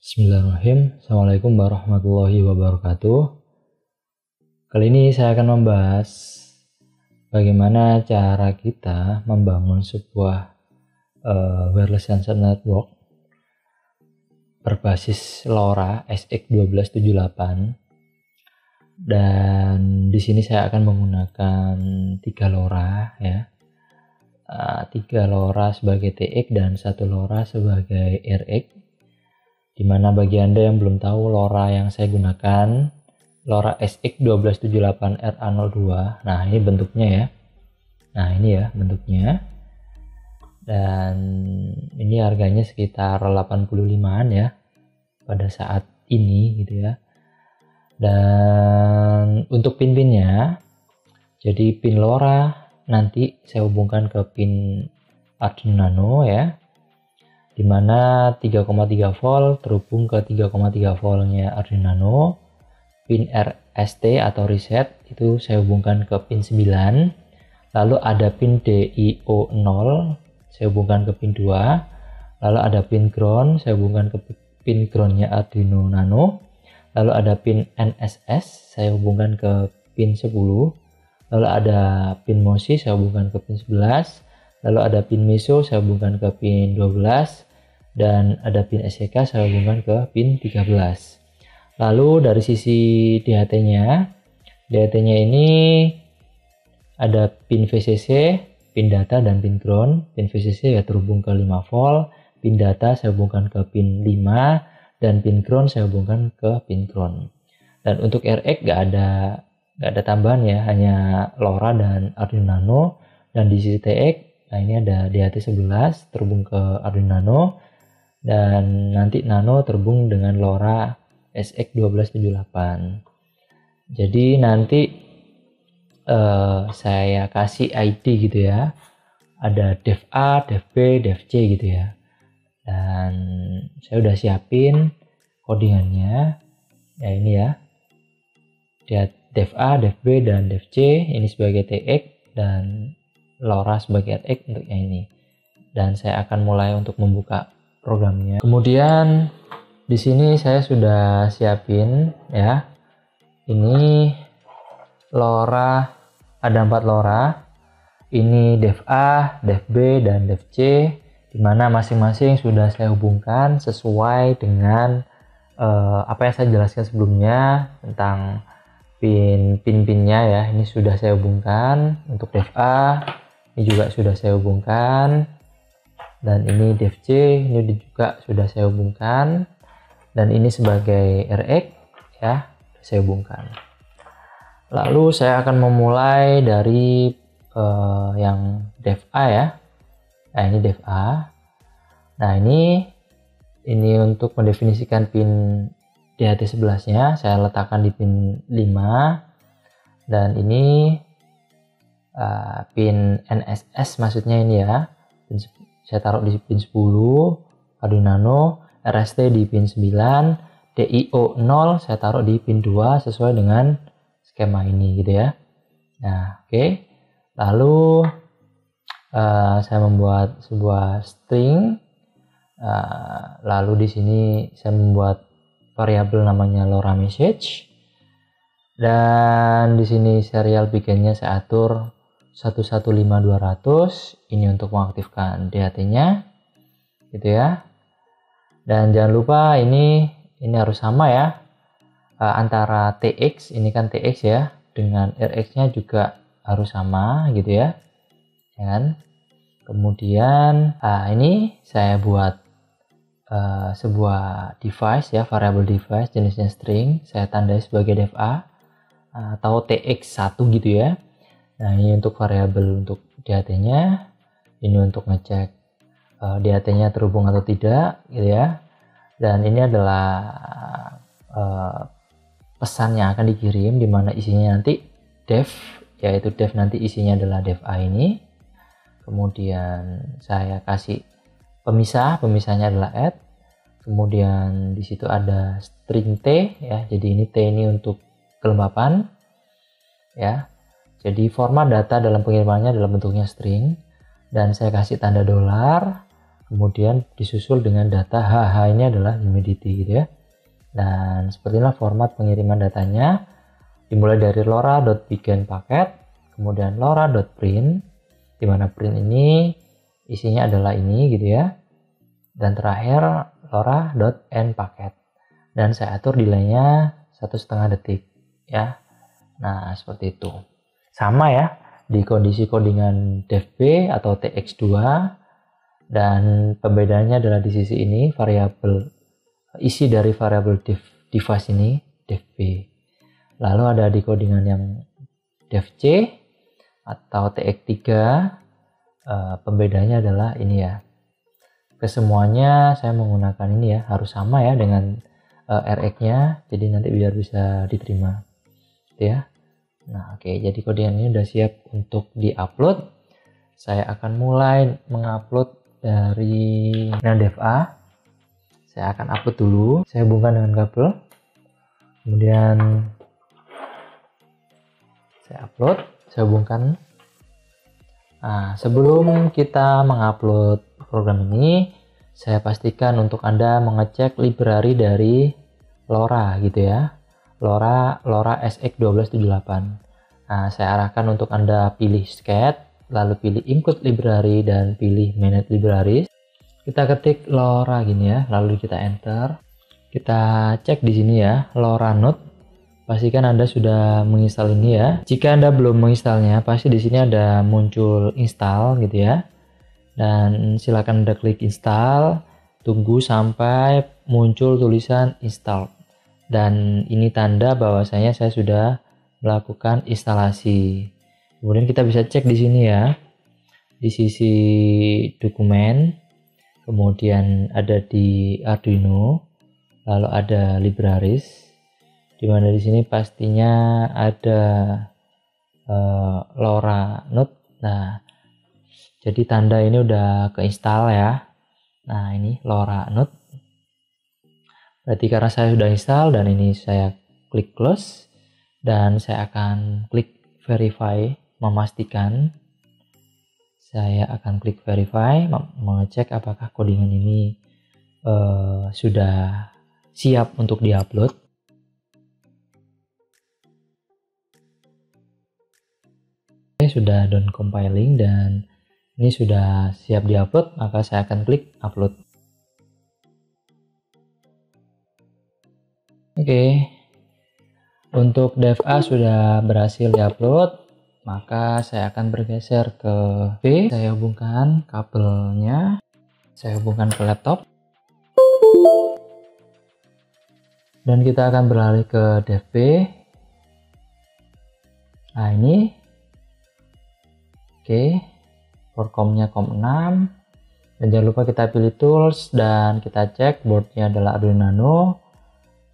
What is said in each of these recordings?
Bismillahirrahmanirrahim. Assalamualaikum warahmatullahi wabarakatuh. Kali ini saya akan membahas bagaimana cara kita membangun sebuah wireless sensor network berbasis LoRa SX1278. Dan di sini saya akan menggunakan 3 LoRa ya. 3 LoRa sebagai TX dan 1 LoRa sebagai RX. Dimana bagi Anda yang belum tahu LoRa yang saya gunakan, LoRa SX1278RA02. Nah, ini bentuknya ya. Nah, ini ya bentuknya. Dan ini harganya sekitar 85-an ya pada saat ini gitu ya. Dan untuk pin-pinnya, jadi pin LoRa nanti saya hubungkan ke pin Arduino Nano ya, dimana 3,3 volt terhubung ke 3,3 voltnya Arduino Nano. Pin RST atau reset itu saya hubungkan ke pin 9. Lalu ada pin DIO0 saya hubungkan ke pin 2. Lalu ada pin ground saya hubungkan ke pin groundnya Arduino Nano. Lalu ada pin NSS saya hubungkan ke pin 10. Lalu ada pin MOSI saya hubungkan ke pin 11. Lalu ada pin meso saya hubungkan ke pin 12 dan ada pin SCK saya hubungkan ke pin 13. Lalu dari sisi DHT-nya ini ada pin VCC, pin data dan pin ground. Pin VCC ya terhubung ke 5 volt, pin data saya hubungkan ke pin 5 dan pin ground saya hubungkan ke pin ground. Dan untuk RX nggak ada tambahan ya, hanya LoRa dan Arduino Nano. Dan di sisi TX, nah ini ada DHT11 terhubung ke Arduino Nano, dan nanti Nano terhubung dengan LoRa SX1278. Jadi nanti saya kasih ID gitu ya, ada dev A, dev B, dev C gitu ya. Dan saya udah siapin codingannya ya, ini ya, dev A, dev B, dan dev C ini sebagai TX dan LoRa sebagai RX untuk yang ini. Dan saya akan mulai untuk membuka programnya. Kemudian di sini saya sudah siapin ya. Ini LoRa, ada 4 LoRa. Ini dev A, dev B, dan dev C, dimana masing-masing sudah saya hubungkan sesuai dengan apa yang saya jelaskan sebelumnya tentang pin-pinnya ya. Ini sudah saya hubungkan. Untuk dev A ini juga sudah saya hubungkan, dan ini dev C ini juga sudah saya hubungkan, dan ini sebagai RX ya saya hubungkan. Lalu saya akan memulai dari yang dev A ya. Nah, ini dev A. Nah, ini untuk mendefinisikan pin DHT11 nya saya letakkan di pin 5, dan ini pin NSS maksudnya ini ya, saya taruh di pin 10 Arduino Nano, RST di pin 9, DIO0 saya taruh di pin 2 sesuai dengan skema ini gitu ya. Nah, oke. Lalu saya membuat sebuah string, lalu di sini saya membuat variabel namanya LoRa message, dan di sini serial beginnya saya atur 115200, ini untuk mengaktifkan DHT-nya gitu ya. Dan jangan lupa ini harus sama ya, antara TX, ini kan TX ya, dengan RX-nya juga harus sama gitu ya. Dan kemudian ini saya buat sebuah device ya, variable device jenisnya string, saya tandai sebagai dev A atau TX1 gitu ya. Nah, ini untuk variabel untuk DHT-nya, ini untuk ngecek DHT-nya terhubung atau tidak gitu ya. Dan ini adalah pesan yang akan dikirim, dimana isinya nanti dev, yaitu dev nanti isinya adalah dev A ini. Kemudian saya kasih pemisahnya adalah add. Kemudian di situ ada string T ya, jadi ini T ini untuk kelembapan ya. Jadi format data dalam pengirimannya dalam bentuknya string, dan saya kasih tanda dolar. kemudian disusul dengan data HH ini adalah humidity gitu ya. Dan seperti inilah format pengiriman datanya, dimulai dari LoRa.begin paket, kemudian LoRa.print, di mana print ini isinya adalah ini gitu ya, dan terakhir LoRa.end paket, dan saya atur delaynya 1,5 detik ya. Nah seperti itu, sama ya di kondisi codingan DevB atau TX2, dan pembedaannya adalah di sisi ini variabel isi dari variabel device ini DevB. Lalu ada di codingan yang DevC atau TX3, pembedanya adalah ini ya. Kesemuanya saya menggunakan ini ya, harus sama ya dengan RX-nya, jadi nanti biar bisa diterima gitu ya. Nah oke, jadi codingan ini udah siap untuk diupload. Saya akan mulai mengupload dari DevA. Saya akan upload dulu, saya hubungkan dengan kabel, kemudian saya upload, saya hubungkan. Nah, sebelum kita mengupload program ini, saya pastikan untuk Anda mengecek library dari LoRa gitu ya. LoRa SX1278. Nah, saya arahkan untuk Anda pilih SCAD, lalu pilih include library dan pilih manage libraries. Kita ketik LoRa gini ya, lalu kita enter. Kita cek di sini ya, LoRa Node. Pastikan Anda sudah menginstal ini ya. Jika Anda belum menginstalnya, pasti di sini ada muncul install gitu ya. Dan silakan Anda klik install, tunggu sampai muncul tulisan install. Dan ini tanda bahwasanya saya sudah melakukan instalasi. Kemudian kita bisa cek di sini ya. Di sisi dokumen, kemudian ada di Arduino, lalu ada libraries. Dimana di sini pastinya ada LoRa Node. Nah, jadi tanda ini udah keinstall ya. Nah, ini LoRa Node. Berarti karena saya sudah install, dan ini saya klik close, dan saya akan klik verify, memastikan. Saya akan klik verify, mengecek apakah codingan ini sudah siap untuk diupload. Sudah done compiling dan ini sudah siap diupload, maka saya akan klik upload. Oke, untuk DevA sudah berhasil diupload, maka saya akan bergeser ke B. Saya hubungkan kabelnya, saya hubungkan ke laptop, dan kita akan beralih ke DevB. Nah ini oke, port COM-nya COM 6, dan jangan lupa kita pilih tools dan kita cek boardnya adalah Arduino Nano,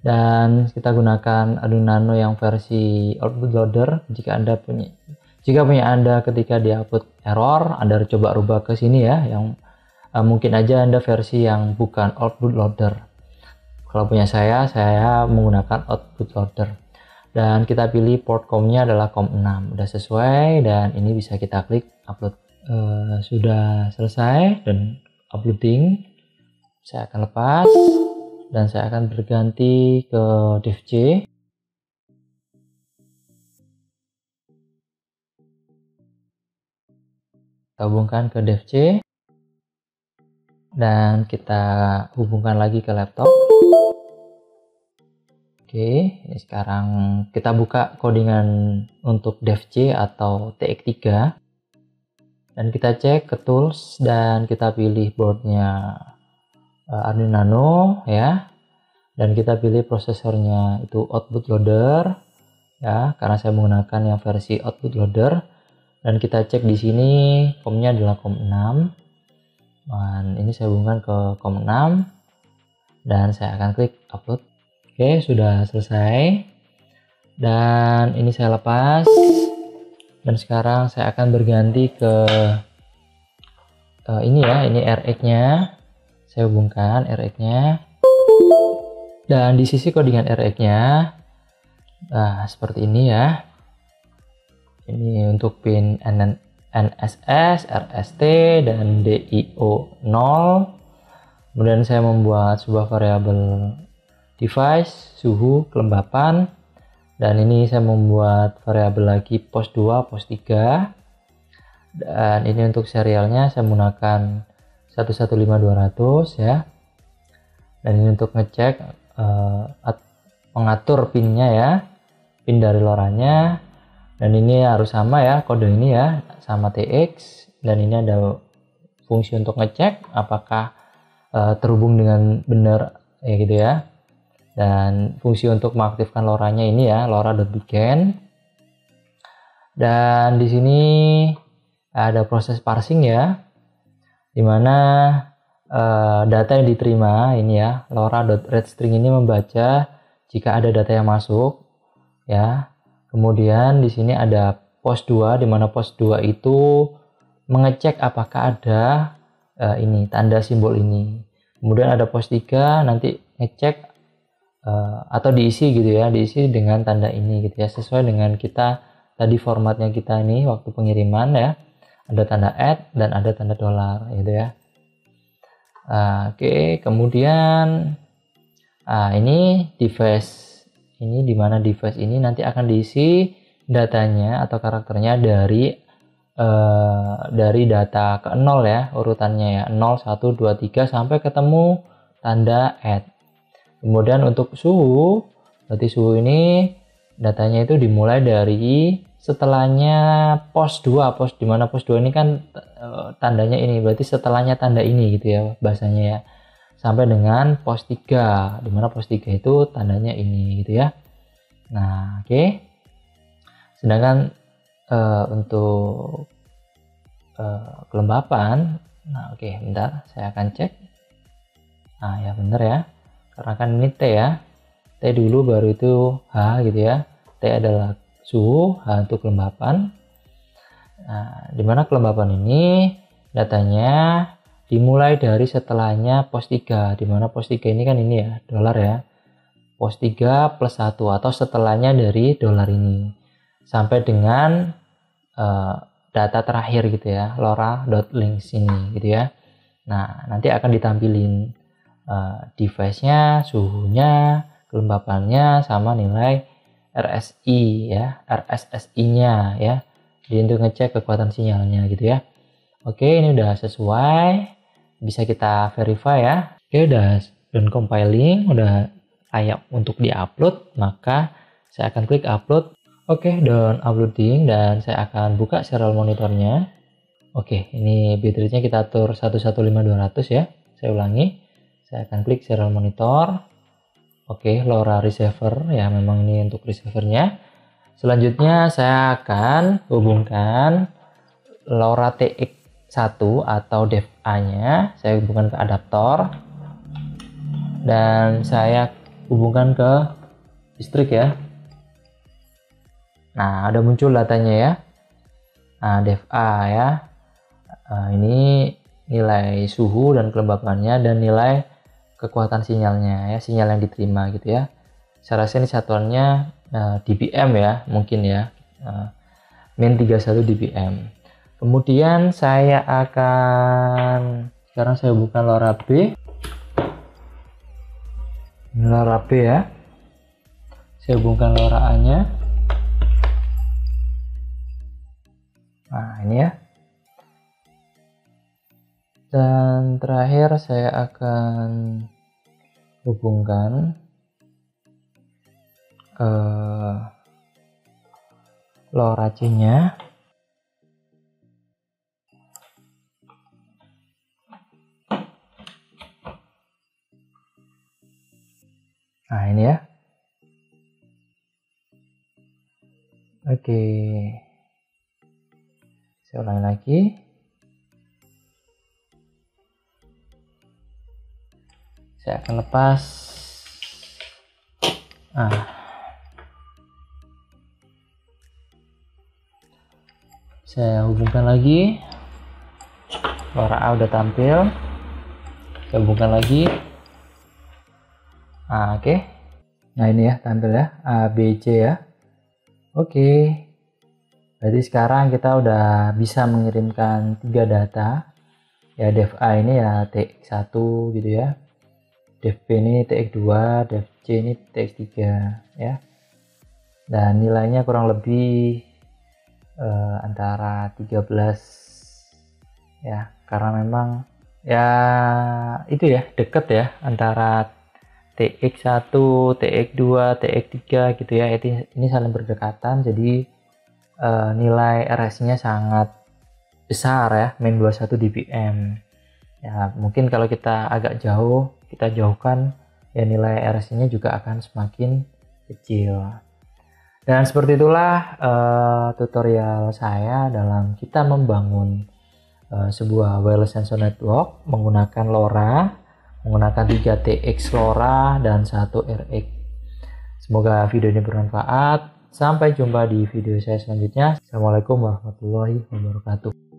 dan kita gunakan Arduino Nano yang versi output loader. Jika punya Anda ketika di output error, Anda coba rubah ke sini ya, yang mungkin aja Anda versi yang bukan output loader. Kalau punya saya menggunakan output loader. Dan kita pilih port COM-nya adalah COM 6, udah sesuai, dan ini bisa kita klik upload. Sudah selesai dan uploading. Saya akan lepas dan saya akan berganti ke DevC. Kita hubungkan ke DevC dan kita hubungkan lagi ke laptop. Oke, ini sekarang kita buka codingan untuk DevC atau TX3, dan kita cek ke tools dan kita pilih boardnya Arduino Nano ya, dan kita pilih prosesornya itu output loader ya, karena saya menggunakan yang versi output loader, dan kita cek di sini COM-nya adalah COM 6, dan ini saya hubungkan ke COM 6 dan saya akan klik upload. Oke, sudah selesai, dan ini saya lepas, dan sekarang saya akan berganti ke ini ya, ini RX-nya. Saya hubungkan RX-nya, dan di sisi codingan RX-nya nah seperti ini ya. Ini untuk pin NSS, RST, dan DIO 0. Kemudian saya membuat sebuah variabel device, suhu, kelembapan, dan ini saya membuat variabel lagi pos 2, pos 3. Dan ini untuk serialnya saya menggunakan 115200 ya. Dan ini untuk ngecek mengatur pinnya ya, pin dari LoRa-nya. Dan ini harus sama ya, kode ini ya, sama TX. Dan ini ada fungsi untuk ngecek apakah terhubung dengan benar ya gitu ya. Dan fungsi untuk mengaktifkan LoRa-nya ini ya, LoRa.beacon. Dan di sini ada proses parsing ya, dimana data yang diterima ini ya, LoRa.readString ini membaca jika ada data yang masuk ya. Kemudian di sini ada pos 2, di mana pos 2 itu mengecek apakah ada ini tanda simbol ini. Kemudian ada pos 3 nanti ngecek atau diisi gitu ya, diisi dengan tanda ini gitu ya, sesuai dengan kita tadi formatnya kita ini waktu pengiriman ya. Ada tanda @ dan ada tanda $, gitu ya. Oke, kemudian ini device ini, dimana device ini nanti akan diisi datanya atau karakternya dari data ke 0 ya, urutannya ya, 0, 1, 2, 3 sampai ketemu tanda @. Kemudian untuk suhu, berarti suhu ini datanya itu dimulai dari setelahnya pos 2, dimana pos 2 ini kan tandanya ini, berarti setelahnya tanda ini gitu ya bahasanya ya, sampai dengan pos 3, dimana pos 3 itu tandanya ini gitu ya. Nah oke. Sedangkan untuk kelembapan, nah oke, bentar saya akan cek. Nah ya bener ya, karena kan ini T ya, T dulu baru itu H gitu ya. T adalah suhu, H untuk kelembapan. Nah, dimana kelembapan ini datanya dimulai dari setelahnya pos 3, dimana pos 3 ini kan ini ya, dolar ya. Pos 3 plus 1 atau setelahnya dari dolar ini sampai dengan data terakhir gitu ya, LoRa.links ini gitu ya. Nah nanti akan ditampilin device-nya, suhunya, kelembapannya, sama nilai RSI ya, RSSI-nya ya. Jadi untuk ngecek kekuatan sinyalnya gitu ya. Oke, ini udah sesuai, bisa kita verify ya. Oke, udah done compiling, udah layak untuk diupload, maka saya akan klik upload. Oke, done uploading, dan saya akan buka serial monitornya. Oke, ini bitrate-nya kita atur 115200 ya. Saya ulangi, saya akan klik serial monitor. Oke, LoRa receiver ya, memang ini untuk receivernya. Selanjutnya saya akan hubungkan LoRa TX1 atau DEV-A-nya. Saya hubungkan ke adaptor dan saya hubungkan ke listrik ya. Nah, ada muncul datanya ya. Nah, DEV-A ya. Ini nilai suhu dan kelembapannya dan nilai kekuatan sinyalnya ya, sinyal yang diterima gitu ya. Saya rasa ini satuannya dBm ya, mungkin ya, min 31 dBm. Kemudian saya akan, sekarang saya buka LoRa B. LoRa B ya, saya hubungkan LoRa A nya. Nah ini ya. Dan terakhir saya akan hubungkan LoRa C-nya. Nah ini ya. Oke. Saya ulangi lagi. Saya akan lepas. Saya hubungkan lagi. LoRa A udah tampil. Saya hubungkan lagi. Oke. Nah ini ya tampil ya, A, B, C ya. Oke. Berarti sekarang kita udah bisa mengirimkan 3 data. Ya def A ini ya TX1 gitu ya. Def B ini TX2, def C ini TX3 ya. Dan nilainya kurang lebih antara 13 ya, karena memang ya itu ya deket ya antara TX1, TX2, TX3 gitu ya. Ini saling berdekatan, jadi nilai RS-nya sangat besar ya, min 21 dpm. Ya, mungkin kalau kita agak jauh, kita jauhkan ya nilai RS-nya juga akan semakin kecil. Dan seperti itulah tutorial saya dalam kita membangun sebuah wireless sensor network menggunakan LoRa, menggunakan 3 TX LoRa dan 1 RX. Semoga video ini bermanfaat. Sampai jumpa di video saya selanjutnya. Assalamualaikum warahmatullahi wabarakatuh.